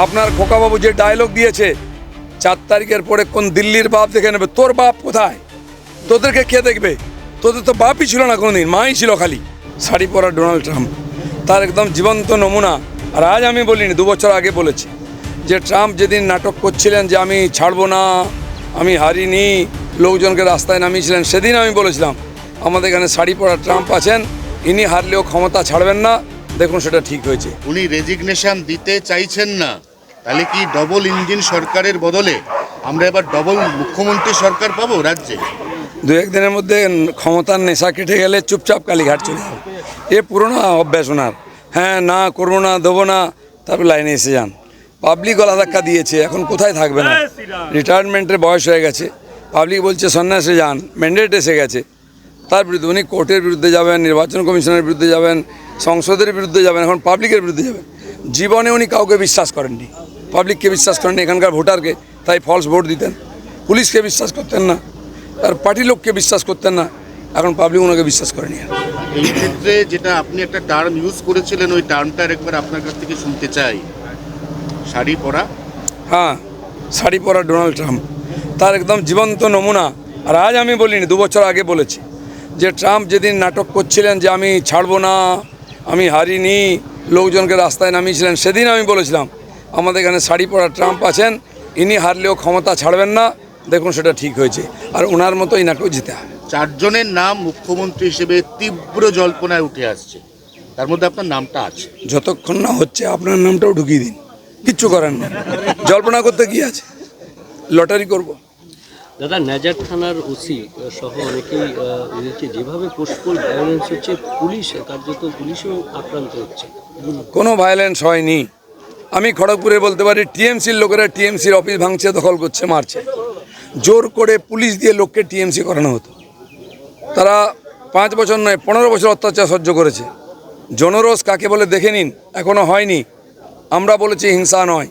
আপনার খোকাবাবু যে ডায়লগ দিয়েছে 4 তারিখের পরে কোন দিল্লির বাপ দেখে নেবে, তোর বাপ কোথায়? তোদেরকে কে দেখবে? তোদের তো বাপই ছিল না কোনোদিন, মাই ছিল খালি। শাড়ি পরা ডোনাল্ড ট্রাম্প তার একদম জীবন্ত নমুনা। আর আজ আমি বলিনি, 2 বছর আগে বলেছি যে ট্রাম্প যেদিন নাটক করছিলেন যে আমি ছাড়বো না, আমি হারিনি, লোকজনকে রাস্তায় নামিয়েছিলেন, সেদিন আমি বলেছিলাম আমাদের এখানে শাড়ি পরা ট্রাম্প আছেন, ইনি হারলেও ক্ষমতা ছাড়বেন না। দেখুন সেটা ঠিক হয়েছে। উনি রেজিগনেশন দিতে চাইছেন না, তাহলে কি ডবল ইঞ্জিন সরকারের বদলে আমরা এবার ডবল মুখ্যমন্ত্রী সরকার পাবো রাজ্যে? 2-1 দিনের মধ্যে ক্ষমতার নেশা কেটে গেলে চুপচাপ কালীঘাট চলে যাবে। এ পুরোনো অভ্যাস ওনার। হ্যাঁ, না করবো না, দেবো না, তারপর লাইনে এসে যান। পাবলিক গলা ধাক্কা দিয়েছে, এখন কোথায় থাকবে না? রিটায়ারমেন্টের বয়স হয়ে গেছে, পাবলিক বলছে সন্ন্যাসে যান, ম্যান্ডেট এসে গেছে। তার বিরুদ্ধে উনি কোর্টের বিরুদ্ধে যাবেন, নির্বাচন কমিশনের বিরুদ্ধে যাবেন, সংসদের বিরুদ্ধে যাবেন, এখন পাবলিকের বিরুদ্ধে যাবেন। জীবনে উনি কাউকে বিশ্বাস করেননি, পাবলিককে বিশ্বাস করেননি, এখানকার ভোটারকে, তাই ফলস ভোট দিতেন। পুলিশকে বিশ্বাস করতেন না, আর পার্টির লোককে বিশ্বাস করতেন না, এখন পাবলিক ওনাকে বিশ্বাস করেনি। এই ক্ষেত্রে যেটা আপনি একটা টার্ম ইউজ করেছিলেন, ওই টার্মটা একবার আপনার কাছ থেকে শুনতে চাই। শাড়ি পরা। হ্যাঁ, শাড়ি পরা ডোনাল্ড ট্রাম্প তার একদম জীবন্ত নমুনা। আর আজ আমি বলিনি, 2 বছর আগে বলেছি যে ট্রাম্প যেদিন নাটক করছিলেন যে আমি ছাড়বো না, আমি হারিনি, লোকজনকে রাস্তায় নামিয়েছিলেন, সেদিন আমি বলেছিলাম আমাদের এখানে শাড়ি পরা ট্রাম্প আছেন, ইনি হারলেও ক্ষমতা ছাড়বেন না। দেখুন সেটা ঠিক হয়েছে। আর ওনার মতো ইনাকেও জিতে হবে। 4 জনের নাম মুখ্যমন্ত্রী হিসেবে তীব্র জল্পনায় উঠে আসছে, তার মধ্যে আপনার নামটা আছে। যতক্ষণ না হচ্ছে আপনার নামটাও ঢুকিয়ে দিন, কিচ্ছু করার না। জল্পনা করতে কি আছে, লটারি করব। দাদা, নাজার থানার ওসি সহ অনেকেই বলছে যেভাবে পোস্টপোল ভায়োলেন্স হচ্ছে, পুলিশ কার্যত পুলিশও আক্রান্ত হচ্ছে। কোনো ভায়োলেন্স হয়নি। আমি খড়গপুরে বলতে পারি টিএমসির লোকেরা টিএমসির অফিস ভাঙছে, দখল করছে, মারছে। জোর করে পুলিশ দিয়ে লোককে টিএমসি করানো হতো। তারা 5 বছর নয় 15 বছর অত্যাচার সহ্য করেছে। জনরোষ কাকে বলে দেখে নিন, এখনও হয়নি। আমরা বলেছি হিংসা নয়।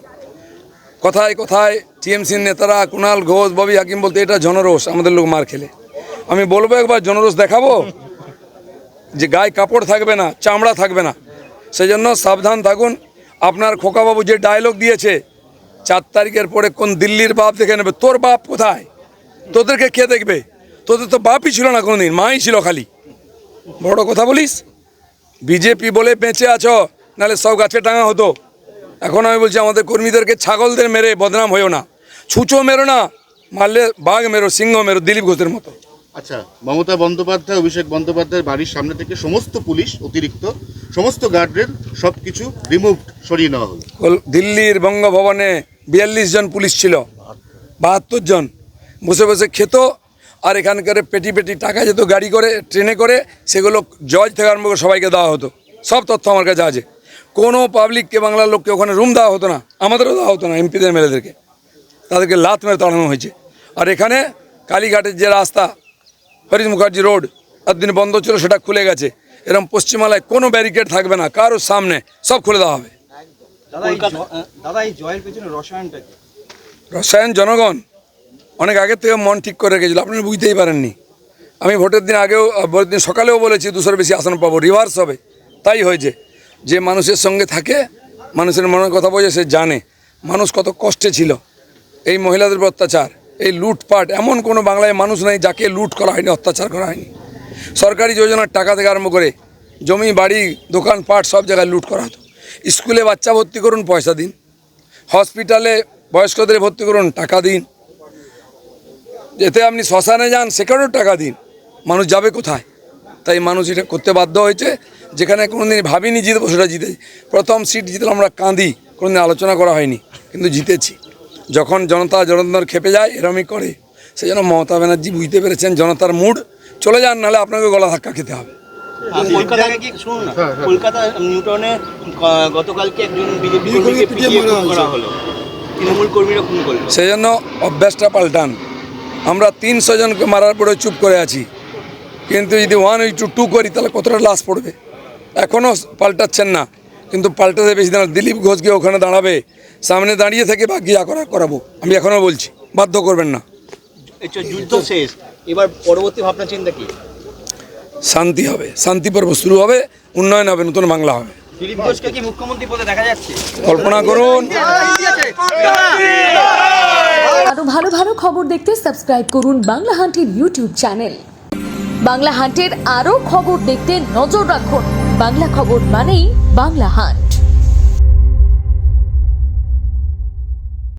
কথায় কথায় টিএমসির নেতারা কুণাল ঘোষ, ববি হাকিম বলতে এটা জনরোষ, আমাদের লোক মার খেলে। আমি বলবো একবার জনরোষ দেখাবো, যে গায়ে কাপড় থাকবে না, চামড়া থাকবে না। সেই জন্য সাবধান থাকুন। আপনার খোকাবাবু যে ডায়লগ দিয়েছে 4 তারিখের পরে কোন দিল্লির বাপ দেখে নেবে, তোর বাপ কোথায়? তোদেরকে কে দেখবে? তোদের তো বাপই ছিল না কোনোদিন, মাই ছিল খালি। বড় কথা বলিস, বিজেপি বলে বেঁচে আছো, নাহলে সব গাছে টাঙা হতো। এখন আমি বলছি আমাদের কর্মীদেরকে ছাগলদের মেরে বদনাম হয়েও না, ছুঁচো মেরো না, মারলে বাঘ মেরো, সিংহ মেরো, দিলীপ ঘোষের মতো। আচ্ছা, মমতা বন্দ্যোপাধ্যায়, অভিষেক বন্দ্যোপাধ্যায়ের বাড়ির সামনে থেকে সমস্ত পুলিশ, অতিরিক্ত সমস্ত গার্ডরেল সব কিছু রিমুভ, সরিয়ে নেওয়া হলো। দিল্লির বঙ্গভবনে 42 জন পুলিশ ছিল, 72 জন বসে বসে খেত। আর এখানকার পেটি পেটি টাকা যেত গাড়ি করে, ট্রেনে করে, সেগুলো জজ থেকে আরম্ভ করে সবাইকে দেওয়া হতো। সব তথ্য আমার কাছে আছে। কোনো পাবলিককে, বাংলার লোককে ওখানে রুম দেওয়া হতো না, আমাদেরও দেওয়া হতো না। এমপিদের মেয়েদেরকে তাদেরকে লাত মেরে তাড়ানো হয়েছে। আর এখানে কালীঘাটের যে রাস্তা, হরিশ মুখার্জি রোড, একদিন বন্ধ ছিল, সেটা খুলে গেছে। এরকম পশ্চিমালয় কোনো ব্যারিকেড থাকবে না, কারোর সামনে সব খুলে দেওয়া হবে। রসায়ন জনগণ অনেক আগের থেকে মন ঠিক করে রেখেছিল, আপনারা বুঝতেই পারেননি। আমি ভোটের দিন আগেও, ভোটের দিন সকালেও বলেছি 200-র বেশি আসন পাবো, রিভার্স হবে। তাই হয়েছে। যে মানুষের সঙ্গে থাকে, মানুষের মনের কথা বোঝে, সে জানে মানুষ কত কষ্টে ছিল। এই মহিলাদের উপর অত্যাচার, এই লুটপাট, এমন কোনো বাংলায় মানুষ নাই যাকে লুট করা হয়নি, অত্যাচার করা হয়নি। সরকারি যোজনার টাকা থেকে আরম্ভ করে জমি, বাড়ি, দোকানপাট সব জায়গায় লুট করা হতো। স্কুলে বাচ্চা ভর্তি করুন, পয়সা দিন। হসপিটালে বয়স্কদের ভর্তি করুন, টাকা দিন। যেতে আপনি শ্মশানে যান, সেখানেও টাকা দিন। মানুষ যাবে কোথায়? তাই মানুষ এটা করতে বাধ্য হয়েছে। যেখানে কোনোদিন ভাবিনি জিতবো, সেটা জিতেছি। প্রথম সিট জিতলাম আমরা কাঁদি, কোনোদিন আলোচনা করা হয়নি, কিন্তু জিতেছি। যখন জনতা জনার্দন খেপে যায়, এরমই করে। সেই জন্য মমতা ব্যানার্জি বুঝতে পেরেছেন জনতার মুড, চলে যান, নাহলে আপনাকে গলা ধাক্কা খেতে হবে। কলকাতা নিউটাউনে গতকালকে একজন বিজেপি কর্মীকে পিটিয়ে খুন করা হলো, তৃণমূল কর্মীরা খুন করলো। সেই জন্য অভ্যাসটা পাল্টান। আমরা 300 জনকে মারার পরে চুপ করে আছি, কিন্তু যদি 1 to 2 করি তাহলে কতটা লাশ পড়বে? এখনও পাল্টাচ্ছেন না, কিন্তু পাল্টাতে বেশি দিন। দিলীপ ঘোষকে ওখানে দাঁড়াবে, সামনে দাঁড়িয়ে থেকে বাকি যা করাবো। আমি এখনও বলছি, বাধ্য করবেন না। যুদ্ধ শেষ, এবার পরবর্তী ভাবনা চিন্তা কি? শান্তি হবে, শান্তি পর্ব শুরু হবে, উন্নয়ন হবে, নতুন বাংলা হবে। দিলীপ ঘোষকে কি মুখ্যমন্ত্রী পদে দেখা যাচ্ছে? কল্পনা করুন। আরো ভালো ভালো খবর দেখতে সাবস্ক্রাইব করুন বাংলা হান্টের ইউটিউব চ্যানেল। বাংলা হান্টের আরো খবর দেখতে নজর রাখুন। বাংলা খবর মানেই বাংলা হান্ট।